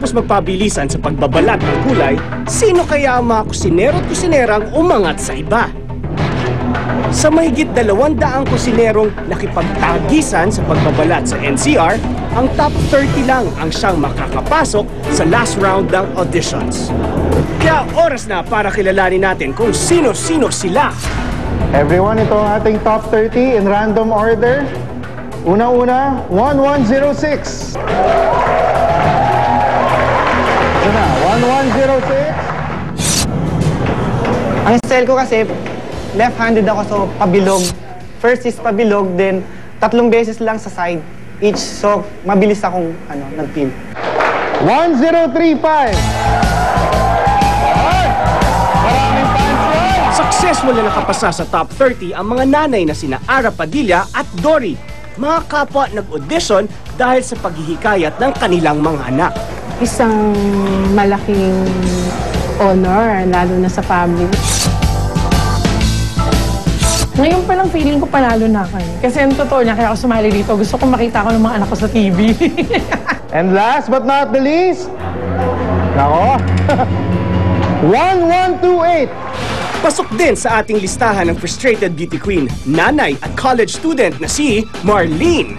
Matapos magpabilisan sa pagbabalat ng gulay, sino kaya ang mga kusinero at kusinerang umangat sa iba? Sa mahigit 200 kusinerong nakipagtagisan sa pagbabalat sa NCR, ang top 30 lang ang siyang makakapasok sa last round ng auditions. Kaya oras na para kilalanin natin kung sino-sino sila. Everyone, ito ang ating top 30 in random order. Una-una, 1106. Ito na, 1106. Ang style ko kasi, left-handed ako, so pabilog. First is pabilog, then 3 beses lang sa side each. So, mabilis akong nag-pin. 1035. Maraming fans yan. Successful na nakapasa sa top 30 ang mga nanay na sina Ara Padilla at Dory. Mga kapwa nag-audition dahil sa paghihikayat ng kanilang mga anak. Isang malaking honor, lalo na sa family. Ngayon pa lang feeling ko panalo na kayo. Kasi ang totoo niya, kaya ako sumali dito. Gusto ko makita ko ng mga anak ko sa TV. And last but not the least, nako, 1128. Pasok din sa ating listahan ng frustrated beauty queen, nanay at college student na si Marlene.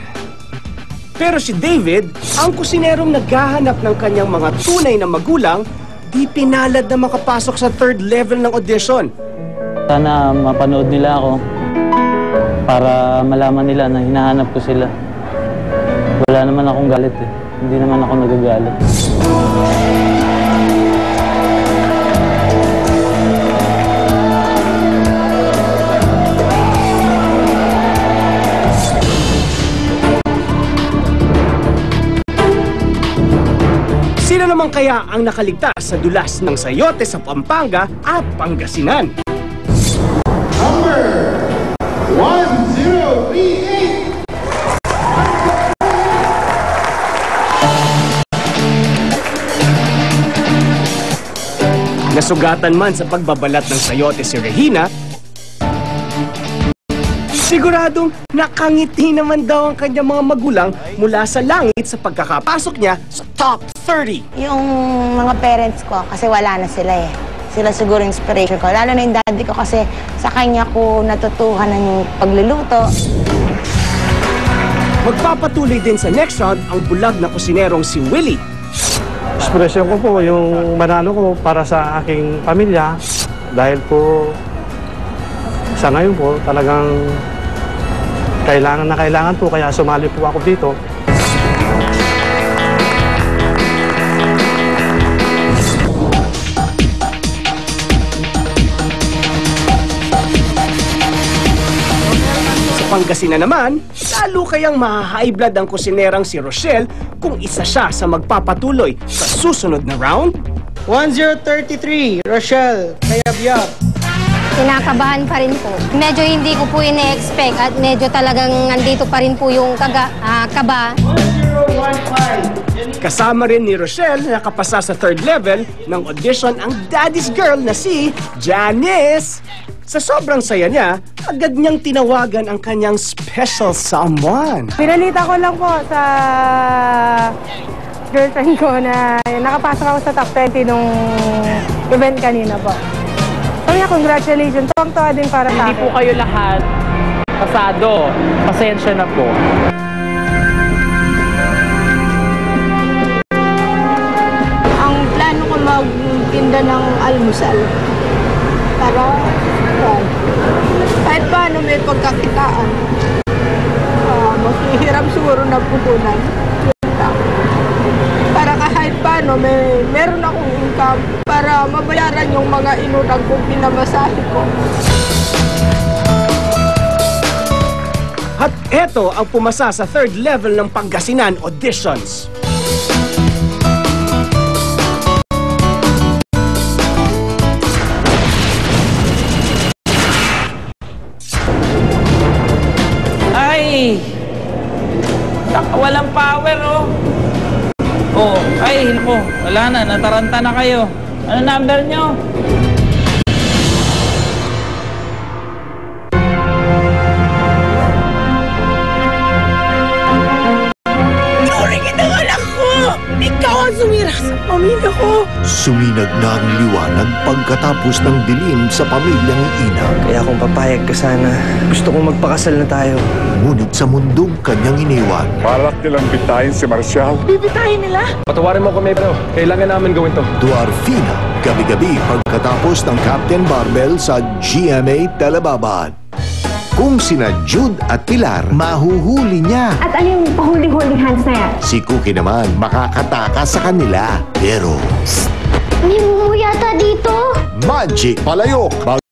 Pero si David, ang kusinerong naghahanap ng kanyang mga tunay na magulang, di pinalad na makapasok sa 3rd level ng audition. Sana mapanood nila ako para malaman nila na hinahanap ko sila. Wala naman akong galit eh. Hindi naman ako nagagalit. Sino naman kaya ang nakaligtas sa dulas ng sayote sa Pampanga at Pangasinan? Number 1038. Nasugatan man sa pagbabalat ng sayote si Regina, siguradong nakangiti naman daw ang kanyang mga magulang mula sa langit sa pagkakapasok niya sa top 30. Yung mga parents ko, kasi wala na sila eh. Sila siguro inspiration ko. Lalo na yung daddy ko kasi sa kanya ko natutuhanan yung pagluluto. Magpapatuloy din sa next round ang bulag na kusinerong si Willie. Inspirasyon ko po yung manalo ko para sa aking pamilya dahil po sa ngayon po talagang kailangan po kaya sumali po ako dito. Pangasinan naman, lalo kayang maha-high blood ang kusinerang si Rochelle kung isa siya sa magpapatuloy sa susunod na round. 1033, Rochelle, Kayabyab. Kinakabahan pa rin po. Medyo hindi ko po ine-expect at medyo talagang nandito pa rin po yung kaba. 1015. Kasama rin ni Rochelle na nakapasa sa 3rd level ng audition ang daddy's girl na si Janice. Sa sobrang saya niya, agad niyang tinawagan ang kanyang special someone. Pinalita ko lang po sa girlfriend ko na nakapasok ako sa top 20 nung event kanina po. Sabi niya, congratulations. Tuwang-tuwa din para sa akin. Hindi po kayo lahat pasado. Pasensya na po. Ang plano ko magtinda ng almusal. Para kahit paano may pagkakitaan. Maghihirap siguro na pupunan. Para kahit paano meron akong income para mabayaran yung mga inutang kong pinamasahe ko. At eto ang pumasa sa 3rd level ng Pangasinan auditions. Ay! Walang power, oh. Oh, ay, po. Wala na, nataranta na kayo. Ano number nyo? Nuri kitang anak ko! Ikaw ang sumira sa pamilya ko. Suminag na ang liwanag pagkatapos ng dilim sa pamilyang Ina. Kaya kung papayag ka sana, gusto kong magpakasal na tayo. Ngunit sa mundong kanyang iniwan, Balak nilang bitayin si Marcial. Bibitayin nila. Patawarin mo kami, pero kailangan namin gawin to. Dwarfina, gabi-gabi pagkatapos ng Captain Barbell sa GMA Telebabad. Kung sina Jude at Pilar, mahuhuli niya. At ano yung pahuling-huling hands na yan? Si Cookie naman, makakatakas sa kanila. Pero, May mumu yata dito. Magic Palayok!